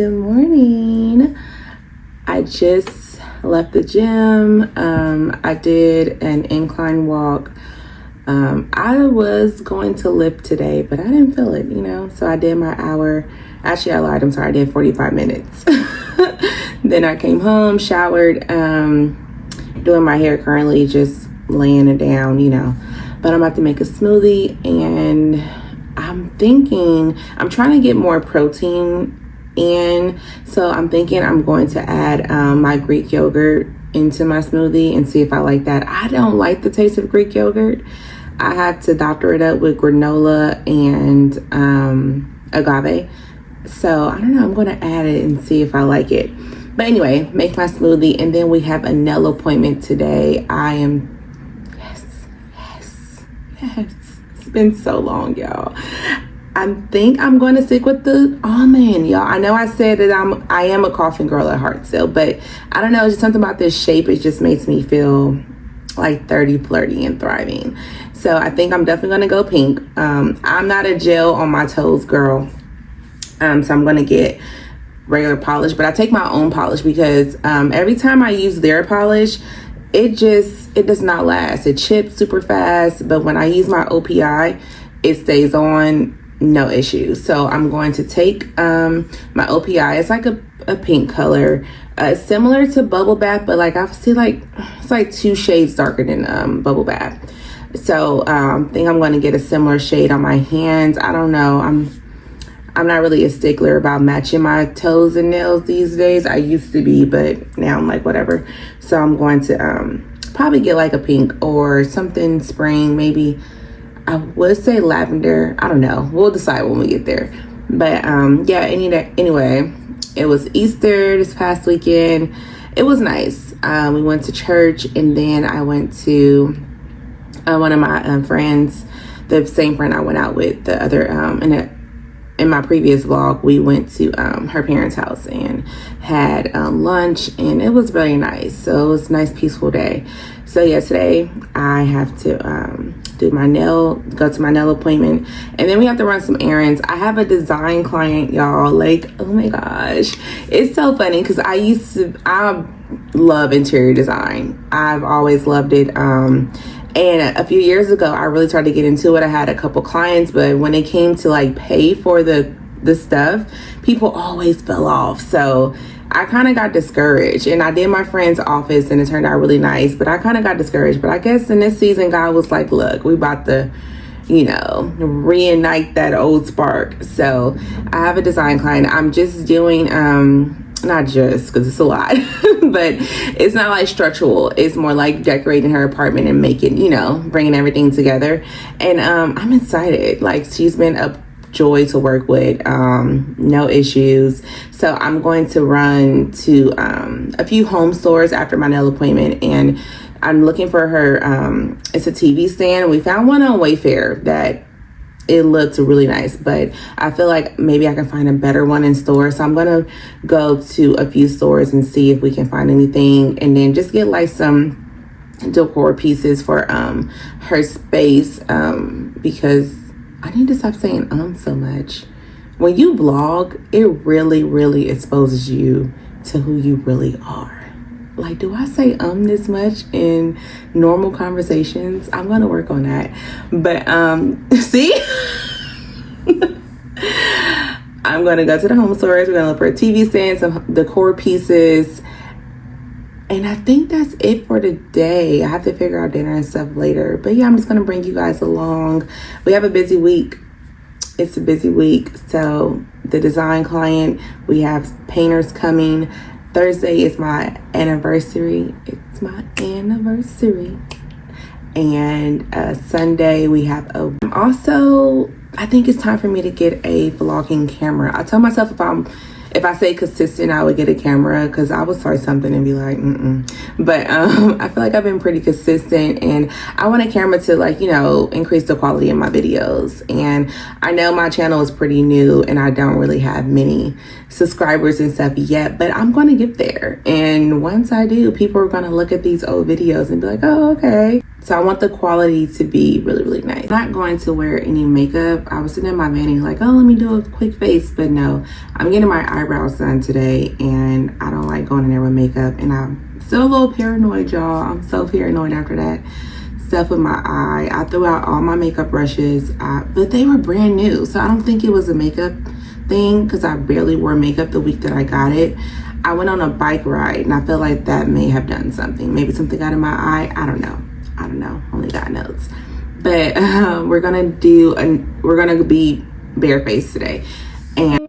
good morning. I just left the gym. I did an incline walk. I was going to lift today, but I didn't feel it, so I did my hour. Actually, I lied. I'm sorry. I did 45 minutes. Then I came home, showered, doing my hair currently, just laying it down, but I'm about to make a smoothie, and I'm trying to get more protein in, so I'm thinking I'm going to add my Greek yogurt into my smoothie and see if I like that. I don't like the taste of Greek yogurt. I have to doctor it up with granola and agave, so I don't know. I'm going to add it and see if I like it. But anyway, make my smoothie, and then we have a nail appointment today. Yes. It's been so long, y'all. I think I'm going to stick with the almond, y'all. I know I said that I am a coffin girl at heart still, but I don't know, just something about this shape. It just makes me feel like 30, flirty, and thriving. So I think I'm definitely going to go pink. I'm not a gel on my toes girl. So I'm going to get regular polish, but I take my own polish because every time I use their polish, it does not last. It chips super fast, but when I use my OPI, it stays on, no issues. So I'm going to take my OPI. It's like a pink color, similar to Bubble Bath, but I see it's like 2 shades darker than Bubble Bath. So I think I'm going to get a similar shade on my hands. I don't know. I'm not really a stickler about matching my toes and nails these days. I used to be, but now I'm like, whatever. So I'm going to probably get like a pink or something spring, maybe. I would say lavender. I don't know. We'll decide when we get there. But yeah, anyway, it was Easter this past weekend. It was nice. We went to church, and then I went to one of my friends, the same friend I went out with, the other, in my previous vlog, we went to her parents' house and had lunch, and it was really nice. So it was a nice, peaceful day. So yeah, today I have to go to my nail appointment, and then we have to run some errands. I have a design client, y'all. Oh my gosh, it's so funny because I love interior design. I've always loved it. And a few years ago, I really tried to get into it. I had a couple clients, but when it came to pay for the stuff, people always fell off. So I kind of got discouraged, and I did my friend's office, and it turned out really nice, but I kind of got discouraged. But I guess in this season, God was like, look, we about to, reignite that old spark. So I have a design client. I'm just doing, not just because it's a lot, but it's not like structural. It's more like decorating her apartment and making, bringing everything together. And I'm excited. She's been a joy to work with, no issues. So I'm going to run to a few home stores after my nail appointment, and I'm looking for her. It's a TV stand. We found one on Wayfair that it looked really nice, but I feel like maybe I can find a better one in store. So I'm going to go to a few stores and see if we can find anything, and then just get some decor pieces for her space, because I need to stop saying so much. When you vlog, it really, really exposes you to who you really are. Do I say this much in normal conversations? I'm gonna work on that. But see? I'm gonna go to the home stores. We're gonna look for a TV stand, some decor pieces. And I think that's it for today. I have to figure out dinner and stuff later. But yeah, I'm just gonna bring you guys along. We have a busy week. It's a busy week. So the design client, we have painters coming. Thursday is my anniversary. It's my anniversary. And Sunday we have also, I think it's time for me to get a vlogging camera. I tell myself if I say consistent, I would get a camera, because I would start something and be like, But I feel like I've been pretty consistent, and I want a camera to increase the quality of my videos. And I know my channel is pretty new, and I don't really have many subscribers and stuff yet, but I'm going to get there. And once I do, people are going to look at these old videos and be like, oh, okay. So I want the quality to be really, really nice. I'm not going to wear any makeup. I was sitting in my vanity like, oh, let me do a quick face. But no, I'm getting my eyebrows done today, and I don't like going in there with makeup, and I'm still a little paranoid, y'all. I'm so paranoid after that stuff with my eye. I threw out all my makeup brushes, but they were brand new, so I don't think it was a makeup thing because I barely wore makeup the week that I got it. I went on a bike ride, and I feel like that may have done something. Maybe something got in my eye. I don't know. Only God knows. But we're gonna be barefaced today, and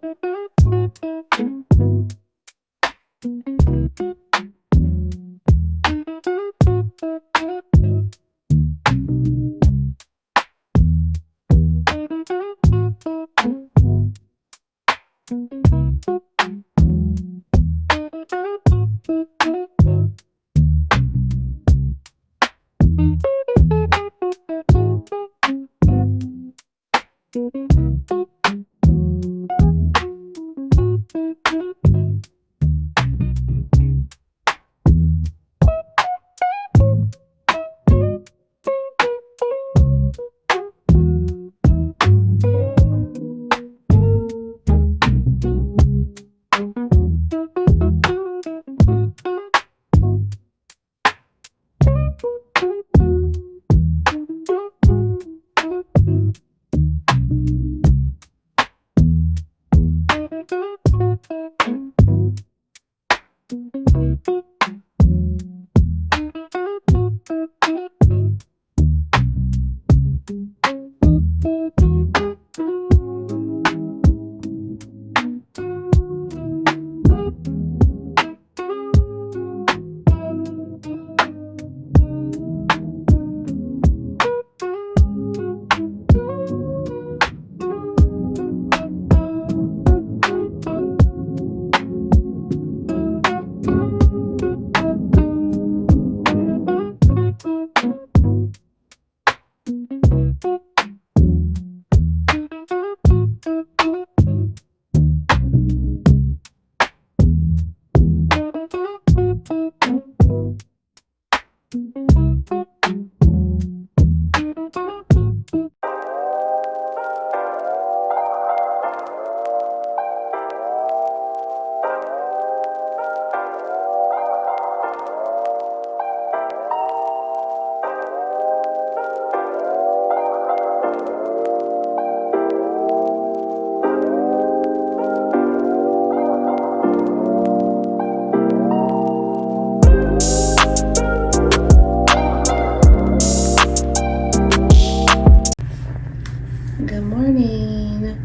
good morning.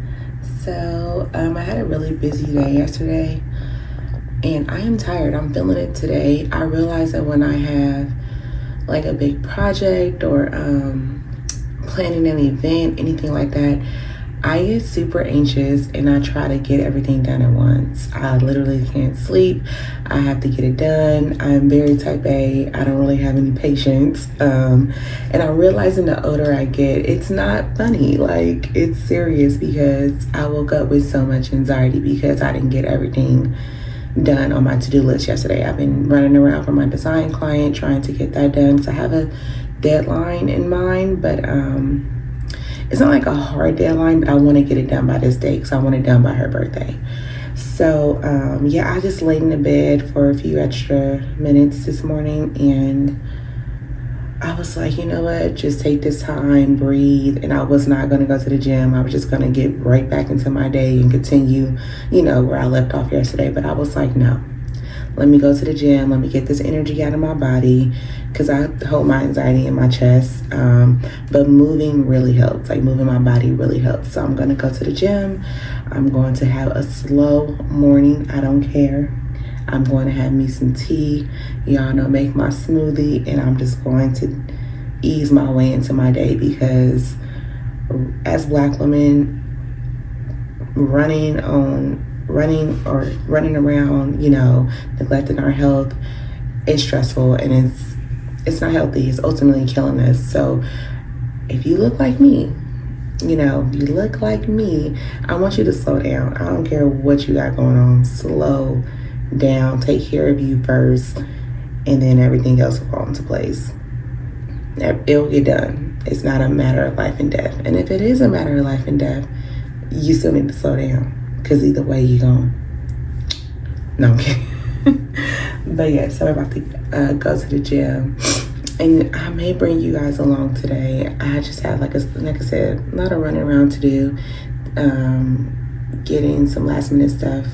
So I had a really busy day yesterday, and I am tired. I'm feeling it today. I realize that when I have like a big project or planning an event, anything like that, I get super anxious and I try to get everything done at once. I literally can't sleep. I have to get it done. I'm very type A. I don't really have any patience. And I'm realizing the older I get, it's not funny. Like, it's serious because I woke up with so much anxiety because I didn't get everything done on my to-do list yesterday. I've been running around for my design client trying to get that done because I have a deadline in mind, but it's not like a hard deadline, but I want to get it done by this day because I want it done by her birthday. So yeah, I just laid in the bed for a few extra minutes this morning, and I was like, you know what, just take this time, breathe. And I was not going to go to the gym. I was just going to get right back into my day and continue, where I left off yesterday. But I was like, no, let me go to the gym. Let me get this energy out of my body because I hold my anxiety in my chest. But moving really helps. Like, moving my body really helps. So I'm going to go to the gym. I'm going to have a slow morning. I don't care. I'm going to have me some tea. Y'all know, make my smoothie, and I'm just going to ease my way into my day because as Black women, running around, neglecting our health is stressful, and it's not healthy. It's ultimately killing us. So if you look like me, I want you to slow down. I don't care what you got going on. Slow down. Take care of you first, and then everything else will fall into place. It'll get done. It's not a matter of life and death. And if it is a matter of life and death, you still need to slow down because either way you're going No, I'm kidding. But yeah, so we're about to go to the gym. And I may bring you guys along today. I just had, like I said, a lot of running around to do. Getting some last minute stuff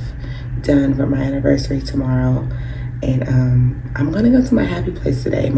done for my anniversary tomorrow. And I'm gonna go to my happy place today.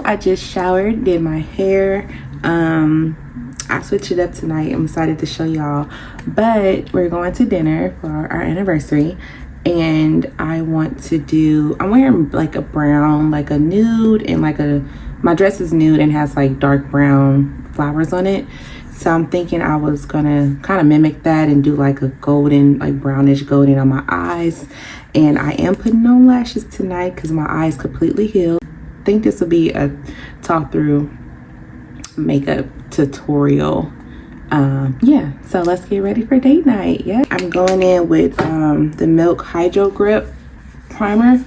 I just showered, did my hair. I switched it up tonight. I'm excited to show y'all. But we're going to dinner for our anniversary. And I'm wearing like a brown, like a nude, and my dress is nude and has like dark brown flowers on it. So I'm thinking I was gonna kind of mimic that and do like a golden, like brownish golden on my eyes. And I am putting on lashes tonight because my eyes completely healed. I think this will be a talk through makeup tutorial. Yeah, so let's get ready for date night. Yeah, I'm going in with the Milk Hydro Grip primer.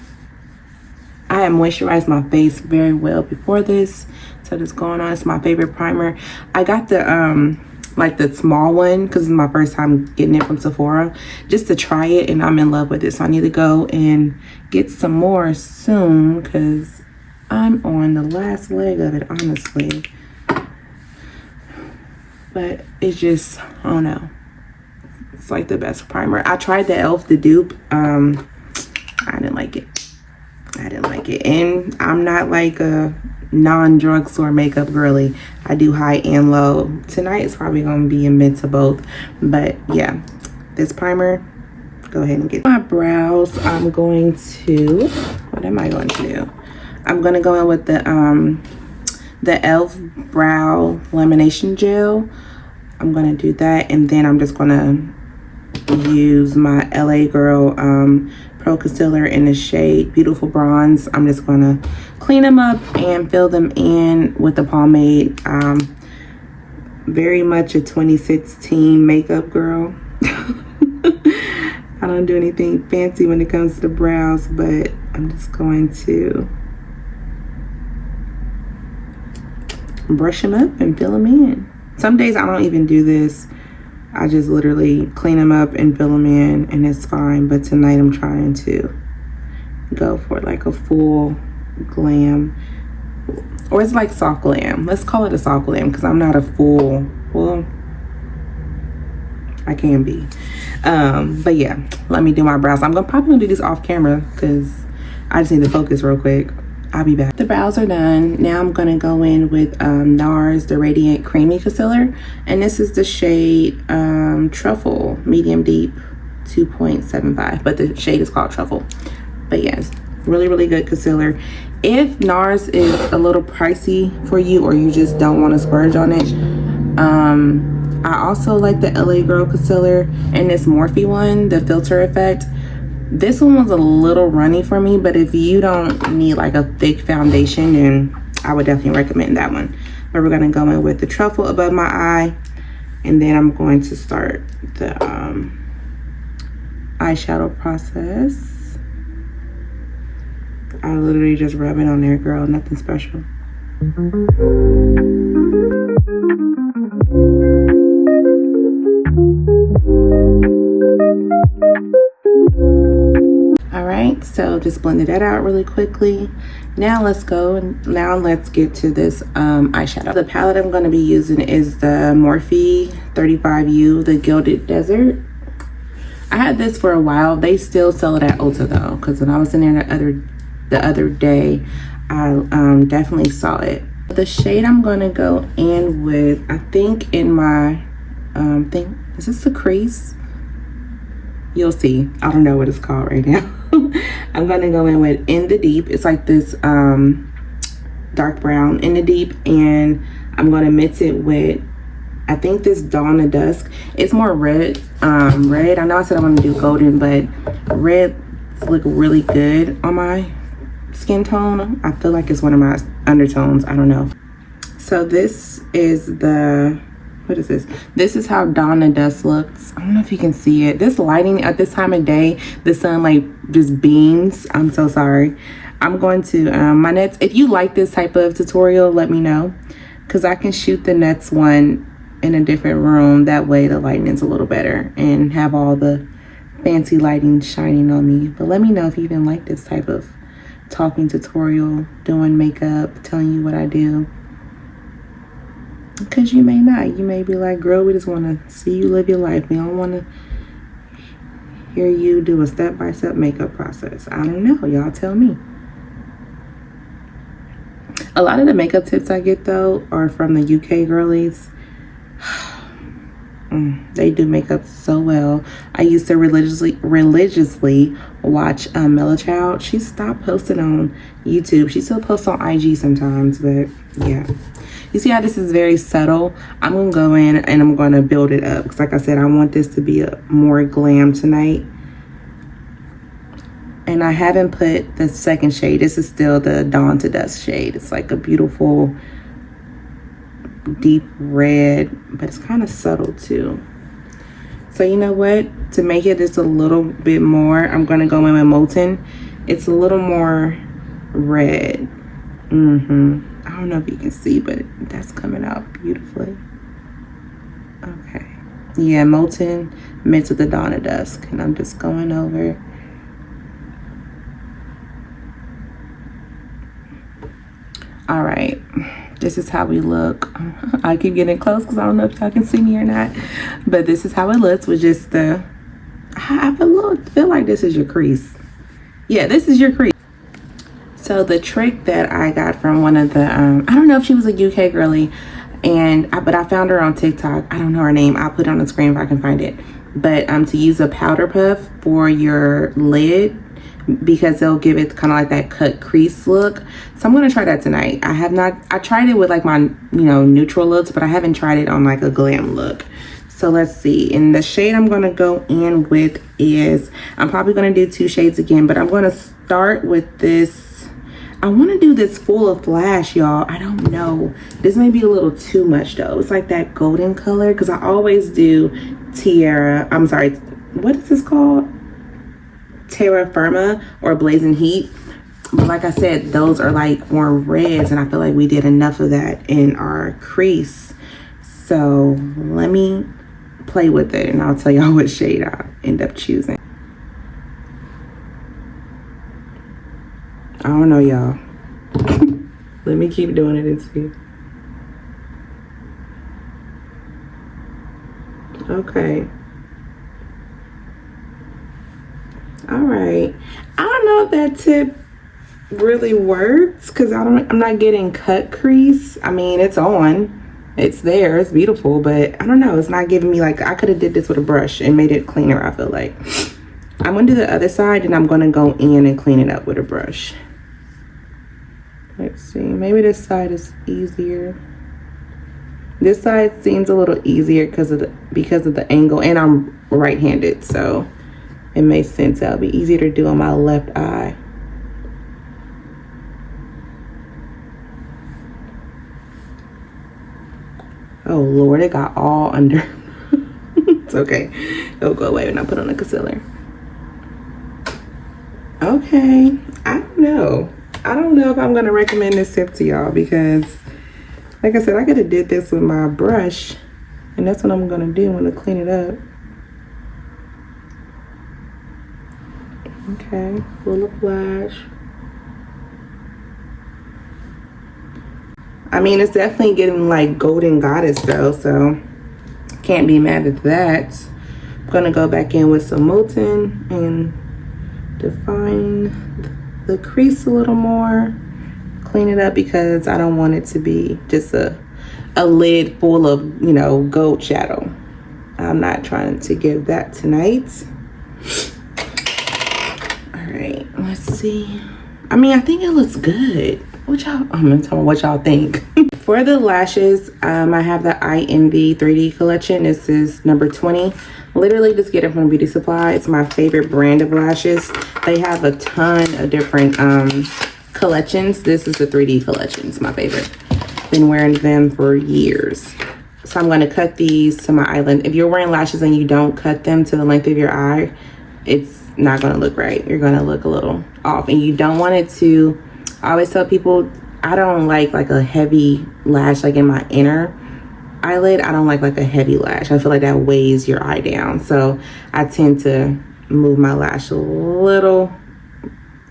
I have moisturized my face very well before this, so this going on. It's my favorite primer. I got the like the small one because it's my first time getting it from Sephora, just to try it, and I'm in love with it. So I need to go and get some more soon because I'm on the last leg of it, honestly. But it's just, I don't know. It's like the best primer. I tried the e.l.f. the dupe. I didn't like it. And I'm not like a non-drugstore makeup girly. I do high and low. Tonight is probably going to be a mix of both. But yeah, this primer, go ahead and get my brows. I'm going to, what am I going to do? I'm going to go in with the e.l.f. brow lamination gel. I'm going to do that, and then I'm just going to use my LA Girl Pro Concealer in the shade Beautiful Bronze. I'm just going to clean them up and fill them in with the pomade. Very much a 2016 makeup girl. I don't do anything fancy when it comes to the brows, but I'm just going to brush them up and fill them in. Some days I don't even do this. I just literally clean them up and fill them in, and it's fine. But tonight I'm trying to go for like a full glam, or it's like soft glam. Let's call it a soft glam because I'm not a full, well, I can be. But yeah, let me do my brows. I'm probably gonna do this off camera because I just need to focus real quick. I'll be back. The brows are done. Now I'm gonna go in with NARS, the Radiant Creamy Concealer. And this is the shade Truffle, Medium Deep 2.75. But the shade is called Truffle. But yes, really, really good concealer. If NARS is a little pricey for you, or you just don't want to splurge on it, I also like the LA Girl Concealer and this Morphe one, the Filter Effect. This one was a little runny for me, but if you don't need like a thick foundation, then I would definitely recommend that one. But we're gonna go in with the Truffle above my eye, and then I'm going to start the eyeshadow process. I literally just rub it on there, girl, nothing special. All right, so just blended that out really quickly. Now let's get to this eyeshadow. The palette I'm going to be using is the Morphe 35U, the Gilded Desert. I had this for a while. They still sell it at Ulta though, because when I was in there the other day, I definitely saw it. The shade I'm gonna go in with, I think in my thing, is this the crease? You'll see. I don't know what it's called right now. I'm gonna go in with In the Deep. It's like this dark brown In the Deep, and I'm gonna mix it with, I think, this Dawn to Dusk. It's more red. Red. I know I said I want to do golden, but red look really good on my skin tone. I feel like it's one of my undertones. I don't know. So this is the, what is this? This is how Dawn to Dusk looks. I don't know if you can see it. This lighting at this time of day, the sun like just beams. I'm so sorry. I'm going to my next, if you like this type of tutorial, let me know, because I can shoot the next one in a different room. That way the lighting is a little better and have all the fancy lighting shining on me. But let me know if you even like this type of talking tutorial, doing makeup, telling you what I do, because you may not. You may be like, girl, we just want to see you live your life. We don't want to hear you do a step-by-step makeup process. I don't know, y'all tell me. A lot of the makeup tips I get though are from the UK girlies. They do makeup so well. I used to religiously watch Mella Child. She stopped posting on YouTube. She still posts on IG sometimes, but yeah. You see how this is very subtle? I'm gonna go in and I'm gonna build it up, because like I said, I want this to be a more glam tonight. And I haven't put the second shade. This is still the Dawn to Dusk shade. It's like a beautiful deep red, but it's kind of subtle too. So you know what, to make it just a little bit more, I'm gonna go in with Molten. It's a little more red. I don't know if you can see, but that's coming out beautifully. Okay, yeah, Molten mixed with the Dawn to Dusk, and I'm just going over. All right, this is how we look. I keep getting close because I don't know if y'all can see me or not, but this is how it looks with just the, I feel like this is your crease. Yeah, this is your crease. So the trick that I got from one of the, I don't know if she was a UK girly, but I found her on TikTok. I don't know her name. I'll put it on the screen if I can find it. But to use a powder puff for your lid, because they'll give it kind of like that cut crease look. So I'm gonna try that tonight. I tried it with like my, neutral looks, but I haven't tried it on like a glam look. So let's see. And the shade I'm gonna go in with is, I'm probably gonna do 2 shades again, but I'm gonna start with this. I wanna do this full of flash, y'all. I don't know. This may be a little too much though. It's like that golden color, because I always do what is this called? Terra Firma or Blazing Heat. But like I said, those are like more reds, and I feel like we did enough of that in our crease. So let me play with it and I'll tell y'all what shade I end up choosing. I don't know, y'all. Let me keep doing it and see. Okay. All right. I don't know if that tip really works, because I'm not getting cut crease. I mean, it's on. It's there. It's beautiful, but I don't know. It's not giving me, like, I could have did this with a brush and made it cleaner, I feel like. I'm going to do the other side, and I'm going to go in and clean it up with a brush. Let's see. Maybe this side is easier. This side seems a little easier because of the angle, and I'm right-handed, so it makes sense. That'll be easier to do on my left eye. Oh Lord, it got all under. It's okay. It'll go away when I put on the concealer. Okay, I don't know. I don't know if I'm gonna recommend this tip to y'all, because like I said, I could have did this with my brush, and that's what I'm gonna do. I'm gonna clean it up. Okay, full of flash. I mean, it's definitely getting like golden goddess though, so can't be mad at that. Gonna go back in with some Molten and define the crease a little more. Clean it up because I don't want it to be just a lid full of, you know, gold shadow. I'm not trying to give that tonight. All right, let's see. I mean, I think it looks good. I'm gonna tell me what y'all think. For the lashes, I have the I Envy 3D collection. This is number 20. Literally just get it from Beauty Supply. It's my favorite brand of lashes. They have a ton of different collections. This is the 3D collection. It's my favorite. Been wearing them for years. So I'm going to cut these to my eyelid. If you're wearing lashes and you don't cut them to the length of your eye, it's not going to look right. You're going to look a little off. And you don't want it to, I always tell people, I don't like a heavy lash like in my inner eyelid. I don't like a heavy lash. I feel like that weighs your eye down. So I tend to move my lash a little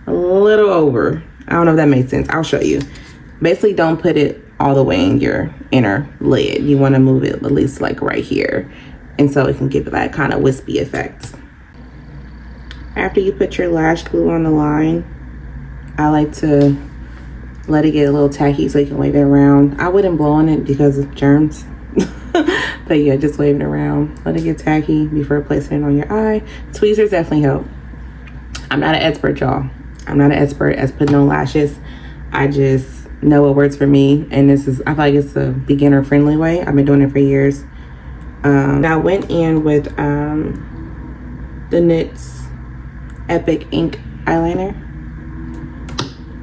over. I don't know if that makes sense. I'll show you. Basically, don't put it all the way in your inner lid. You want to move it at least right here. And so it can give it that kind of wispy effect. After you put your lash glue on the line, I like to let it get a little tacky so you can wave it around. I wouldn't blow on it because of germs. But yeah, just wave it around. Let it get tacky before placing it on your eye. Tweezers definitely help. I'm not an expert, y'all. I'm not an expert at putting on lashes. I just know what works for me. And I feel like it's a beginner friendly way. I've been doing it for years. I went in with the NYX Epic Ink eyeliner.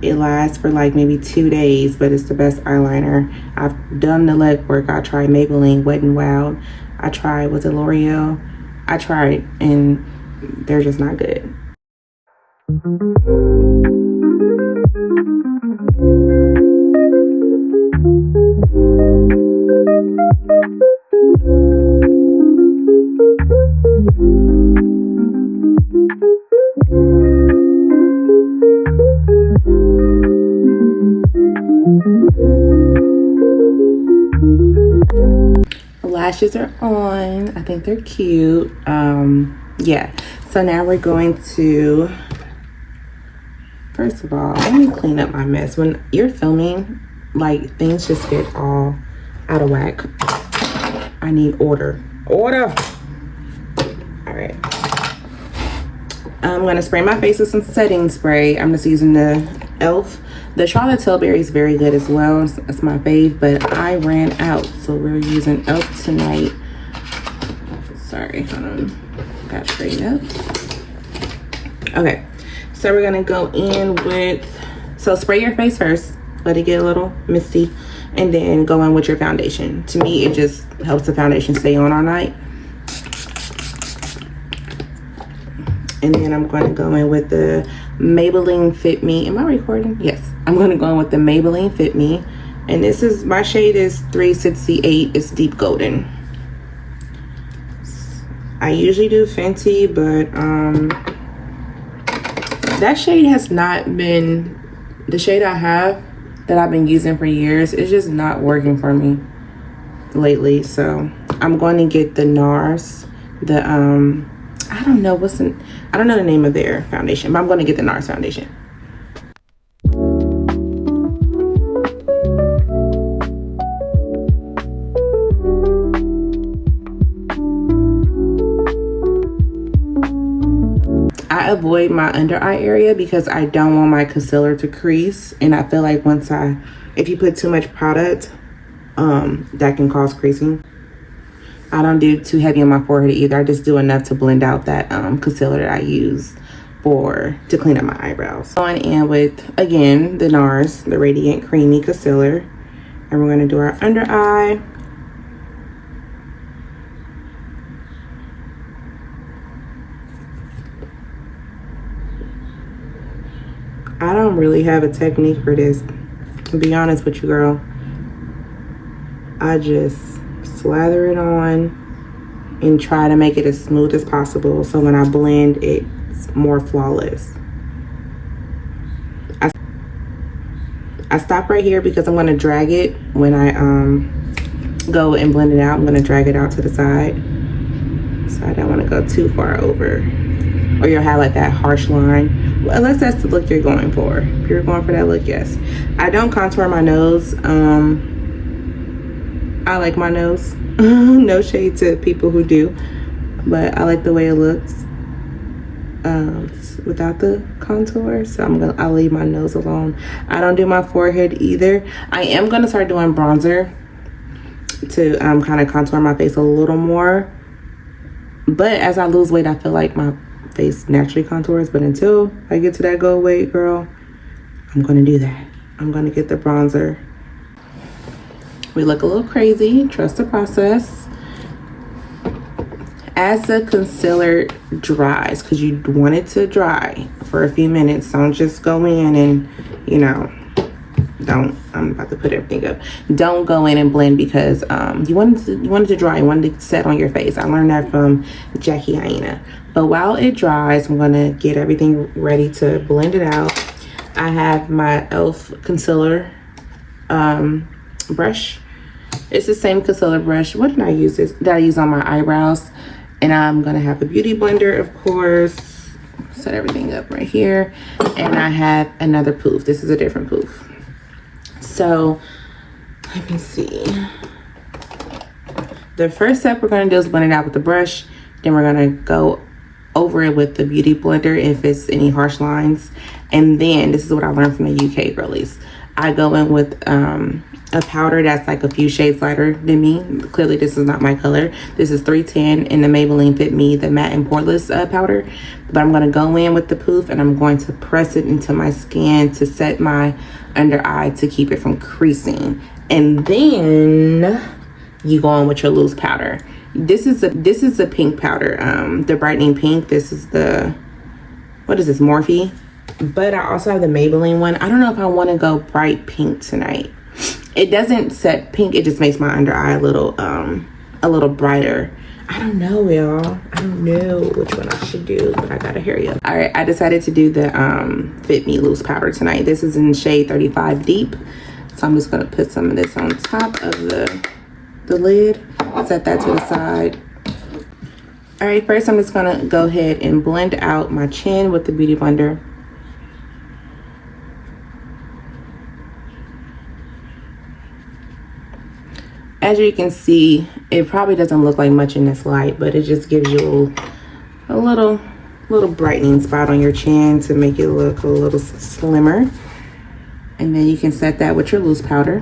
It lasts for maybe 2 days, but it's the best eyeliner. I've done the legwork. I tried Maybelline Wet n Wild. I tried, was it L'Oreal? I tried, and they're just not good. Lashes are on. I think they're cute. Yeah, so now we're going to, first of all, let me clean up my mess. When you're filming, things just get all out of whack. I need order. All right, I'm gonna spray my face with some setting spray. I'm just using the e.l.f. The Charlotte Tilbury is very good as well. It's my fave, but I ran out, so we're using e.l.f. tonight. Sorry, hold on. Got straighten up. Okay, so we're gonna go in with, so spray your face first, let it get a little misty, and then go in with your foundation. To me, it just helps the foundation stay on all night. And then I'm going to go in with the Maybelline Fit Me. Am I recording? Yes. I'm going to go in with the Maybelline Fit Me. And this is, my shade is 368. It's deep golden. I usually do Fenty, but that shade has not been, the shade I have that I've been using for years, it's just not working for me lately. So I'm going to get the NARS, the I don't know the name of their foundation, but I'm going to get the NARS foundation. I avoid my under eye area because I don't want my concealer to crease, and I feel like if you put too much product, that can cause creasing. I don't do too heavy on my forehead either. I just do enough to blend out that concealer that I use to clean up my eyebrows. Going in with, again, the NARS, the Radiant Creamy Concealer. And we're going to do our under eye. I don't really have a technique for this, to be honest with you, girl. I just slather it on and try to make it as smooth as possible, so when I blend, it's more flawless. I stop right here because I'm going to drag it when I go and blend it out. I'm going to drag it out to the side So I don't want to go too far over, or you'll have like that harsh line. Well, unless that's the look you're going for. If you're going for that look, yes. I don't contour my nose. I like my nose. No shade to people who do, but I like the way it looks without the contour. So I'll leave my nose alone. I don't do my forehead either. I am gonna start doing bronzer to kind of contour my face a little more. But as I lose weight, I feel like my face naturally contours. But until I get to that goal weight, girl, I'm gonna do that. I'm gonna get the bronzer. We look a little crazy. Trust the process. As the concealer dries, because you want it to dry for a few minutes, don't just go in and, you know, I'm about to put everything up. Don't go in and blend, because you want it to dry. You want it to set on your face. I learned that from Jackie Aina. But while it dries, I'm gonna get everything ready to blend it out. I have my e.l.f. concealer brush. It's the same concealer brush. What did I use this? That I use on my eyebrows. And I'm gonna have a beauty blender, of course. Set everything up right here. And I have another poof. This is a different poof. So let me see. The first step we're gonna do is blend it out with the brush. Then we're gonna go over it with the beauty blender if it's any harsh lines. And then this is what I learned from the UK girlies. I go in with a powder that's like a few shades lighter than me. Clearly this is not my color. This is 310 in the Maybelline Fit Me, the matte and poreless powder. But I'm gonna go in with the poof and I'm going to press it into my skin to set my under eye to keep it from creasing. And then you go in with your loose powder. This is a pink powder, the brightening pink. This is the, what is this, Morphe? But I also have the Maybelline one. I don't know if I want to go bright pink tonight. It doesn't set pink, it just makes my under eye a little brighter. I don't know, y'all. I don't know which one I should do, but I gotta hurry up. All right, I decided to do the Fit Me loose powder tonight. This is in shade 35 Deep. So I'm just gonna put some of this on top of the lid. Set that to the side. All right, first I'm just gonna go ahead and blend out my chin with the Beauty Blender. As you can see, it probably doesn't look like much in this light, but it just gives you a little brightening spot on your chin to make it look a little slimmer. And then you can set that with your loose powder.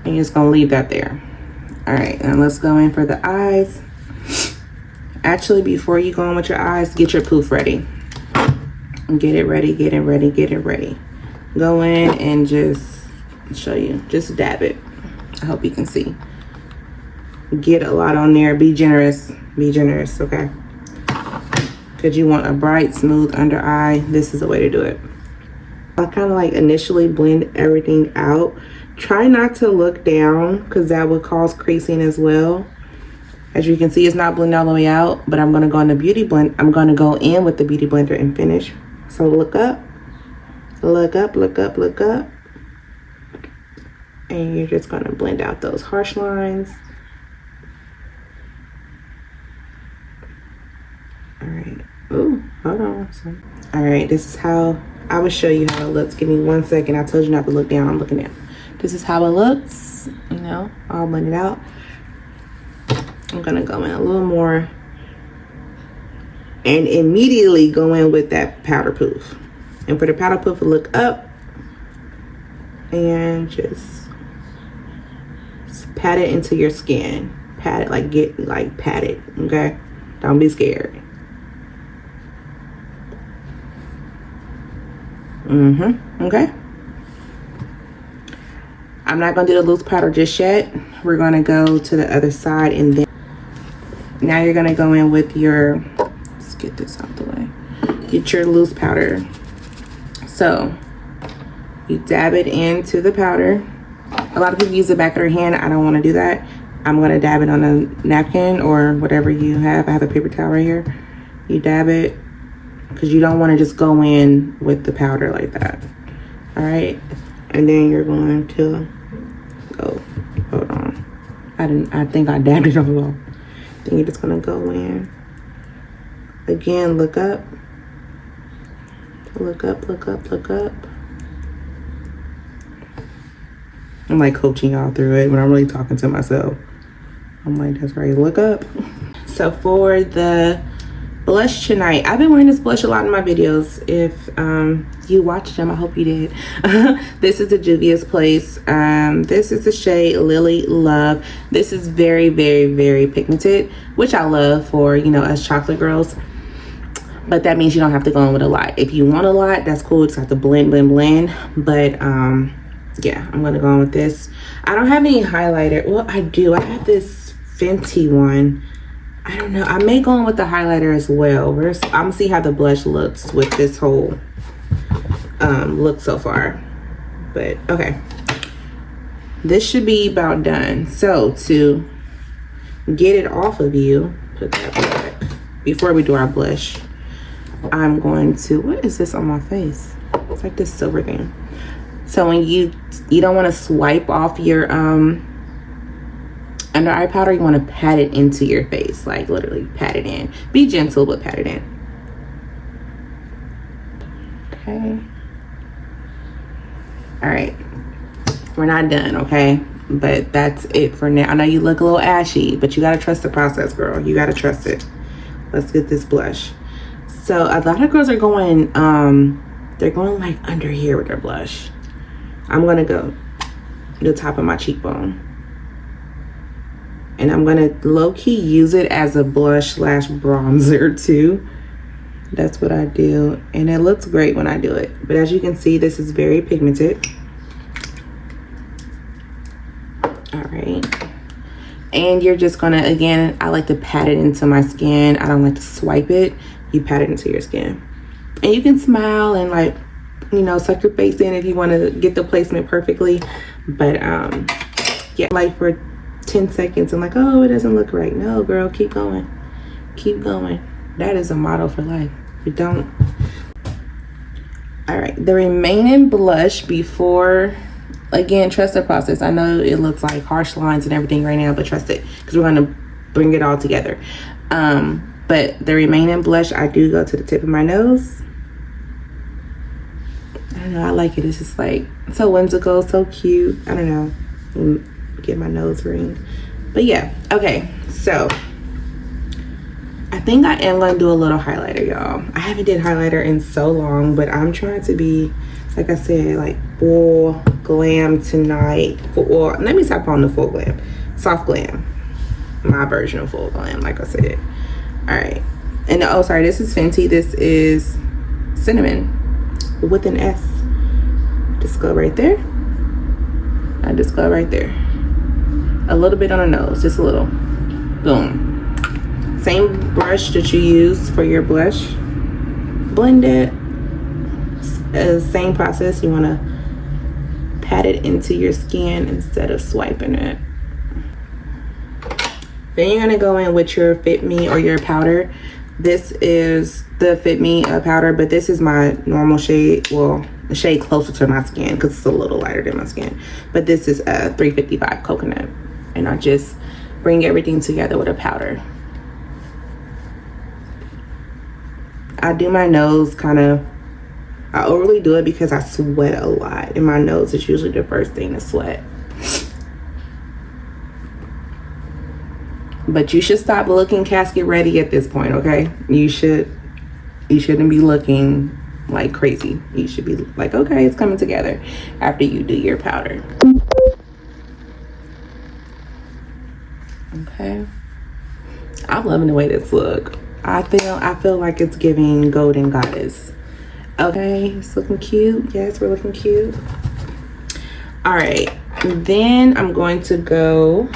And you're just gonna leave that there. All right, and let's go in for the eyes. Actually, before you go in with your eyes, get your poof ready. Get it ready, get it ready, get it ready. Go in and just show you, just dab it. I hope you can see. Get a lot on there. Be generous, okay? Because you want a bright, smooth under eye. This is the way to do it. I kind of like initially blend everything out. Try not to look down because that would cause creasing as well. As you can see, it's not blended all the way out, but I'm gonna go in the beauty blend. I'm gonna go in with the beauty blender and finish. So look up, look up, look up, look up. And you're just gonna blend out those harsh lines. All right, ooh, hold on. All right, this is how, I will show you how it looks. Give me 1 second. I told you not to look down, I'm looking down. This is how it looks, you know, all blended out. I'm gonna go in a little more and immediately go in with that powder poof. And for the powder poof, look up and just pat it into your skin. Pat it, like pat it, okay? Don't be scared. Okay. I'm not gonna do the loose powder just yet. We're gonna go to the other side and then now you're gonna go in with your, let's get this out the way. Get your loose powder. So you dab it into the powder. A lot of people use the back of their hand. I don't wanna do that. I'm gonna dab it on a napkin or whatever you have. I have a paper towel right here. You dab it because you don't wanna just go in with the powder like that. All right, and then you're going to go. Hold on. I think I dabbed it all off. I think you're just gonna go in. Again, look up. Look up, look up, look up. I'm like coaching y'all through it when I'm really talking to myself. I'm like, that's right, look up. So for the blush tonight, I've been wearing this blush a lot in my videos. If you watched them, I hope you did. This is the Juvia's Place. This is the shade Lily Love. This is very, very, very pigmented, which I love for, you know, us chocolate girls. But that means you don't have to go in with a lot. If you want a lot, that's cool. Just have to blend, blend, blend. But yeah, I'm gonna go in with this. I don't have any highlighter. Well, I do. I have this Fenty one. I don't know. I may go in with the highlighter as well. I'm gonna see how the blush looks with this whole look so far. But okay, this should be about done. So to get it off of you, put that back before we do our blush. I'm going to, what is this on my face? It's like this silver thing. So when you don't want to swipe off your under eye powder, you want to pat it into your face, like literally pat it in. Be gentle, but pat it in. Okay. All right. We're not done, okay? But that's it for now. I know you look a little ashy, but you got to trust the process, girl. You got to trust it. Let's get this blush. So a lot of girls are going, they're going like under here with their blush. I'm gonna go the top of my cheekbone. And I'm gonna low-key use it as a blush slash bronzer too. That's what I do. And it looks great when I do it. But as you can see, this is very pigmented. All right. And you're just gonna, again, I like to pat it into my skin. I don't like to swipe it. You pat it into your skin. And you can smile and like, you know, suck your face in if you want to get the placement perfectly. But yeah, like for 10 seconds and like, oh, it doesn't look right. No, girl, keep going. Keep going. That is a motto for life. You don't. All right, the remaining blush before, again, trust the process. I know it looks like harsh lines and everything right now, but trust it, because we're going to bring it all together. But the remaining blush, I do go to the tip of my nose. I don't know, I like it. It's just like so whimsical, so cute. I don't know. Get my nose ring. But yeah, okay. So I think I am gonna do a little highlighter, y'all. I haven't did highlighter in so long, but I'm trying to be, like I said, like full glam tonight. Or let me stop calling the full glam. Soft glam. My version of full glam, like I said. All right, and oh, sorry, this is Fenty. This is Cinnamon with an S. Just go right there. I just go right there. A little bit on the nose, just a little. Boom. Same brush that you use for your blush. Blend it. Same process. You want to pat it into your skin instead of swiping it. Then you're gonna go in with your Fit Me or your powder. This is the Fit Me powder, but this is my normal shade. Well, the shade closer to my skin because it's a little lighter than my skin. But this is a 355 coconut. And I just bring everything together with a powder. I do my nose kind of, I overly do it because I sweat a lot. And my nose is usually the first thing to sweat. But you should stop looking casket ready at this point, okay? You shouldn't be looking like crazy. You should be like, okay, it's coming together after you do your powder. Okay. I'm loving the way this look. I feel like it's giving Golden Goddess. Okay, it's looking cute. Yes, we're looking cute. All right, then I'm going to go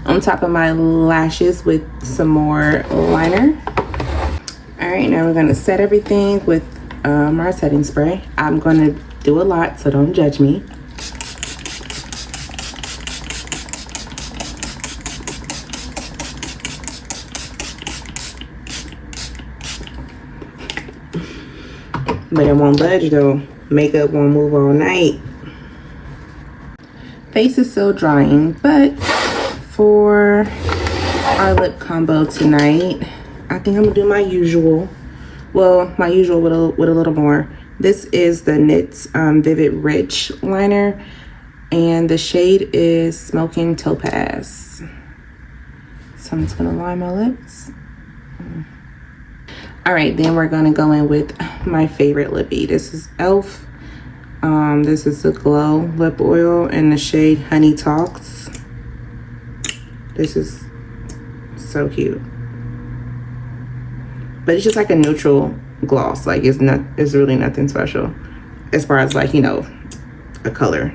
on top of my lashes with some more liner. All right, now we're gonna set everything with our setting spray. I'm gonna do a lot, so don't judge me. But it won't budge though. Makeup won't move all night. Face is still drying, but for our lip combo tonight, I think I'm gonna do my usual. Well, my usual with a little more. This is the NYX Vivid Rich liner, and the shade is Smoking Topaz. So I'm just gonna line my lips. All right, then we're gonna go in with my favorite lippy. This is e.l.f. This is the Glow Lip Oil in the shade Honey Talks. This is so cute. But it's just like a neutral gloss. Like it's really nothing special as far as like, you know, a color.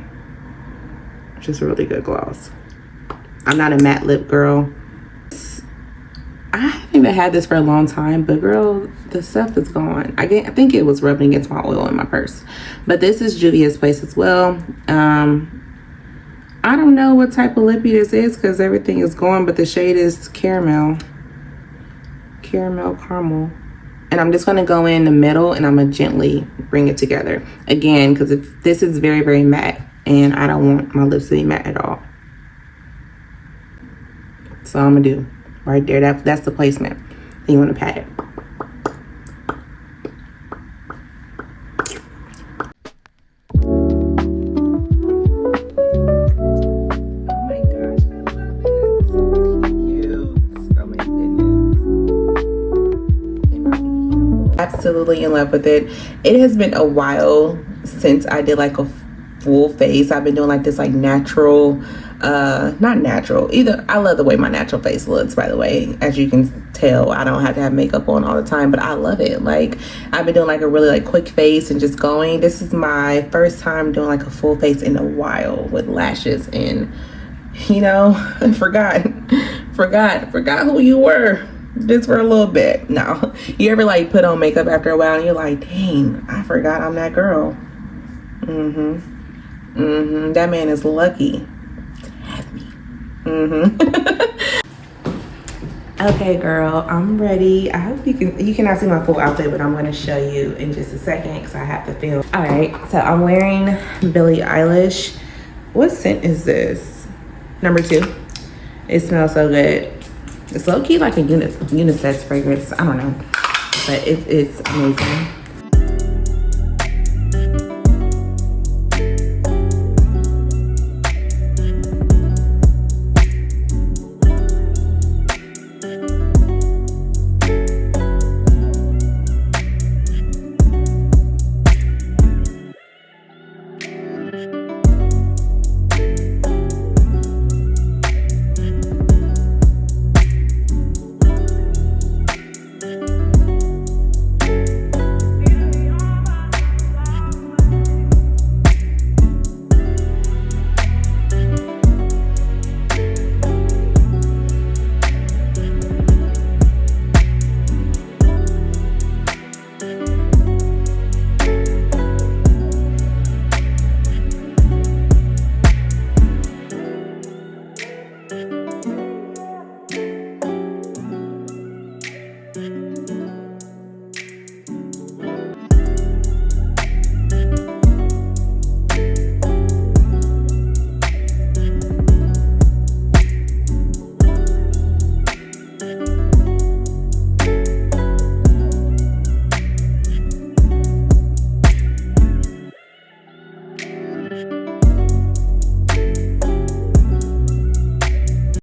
Just a really good gloss. I'm not a matte lip girl. I haven't even had this for a long time, but girl, the stuff is gone. I think it was rubbing against my oil in my purse. But this is Juvia's Place as well. I don't know what type of lippy this is because everything is gone, but the shade is caramel. Caramel. And I'm just going to go in the middle and I'm going to gently bring it together. Again, because this is very, very matte. And I don't want my lips to be matte at all. So I'm going to do right there. That's the placement. Then you want to pat it. Absolutely in love with it. It has been a while since I did like a full face. I've been doing like this like natural, not natural either. I love the way my natural face looks, by the way. As you can tell, I don't have to have makeup on all the time, but I love it. Like I've been doing like a really like quick face and just going. This is my first time doing like a full face in a while with lashes, and you know, I forgot who you were. Just for a little bit. No, you ever like put on makeup after a while and you're like, dang, I forgot I'm that girl. That man is lucky to have me. Okay, girl, I'm ready. I hope you cannot see my full outfit, but I'm going to show you in just a second because I have to film. All right, so I'm wearing Billie Eilish. What scent is this? Number 2. It smells so good. It's low-key like a unisex fragrance. I don't know, but it's amazing.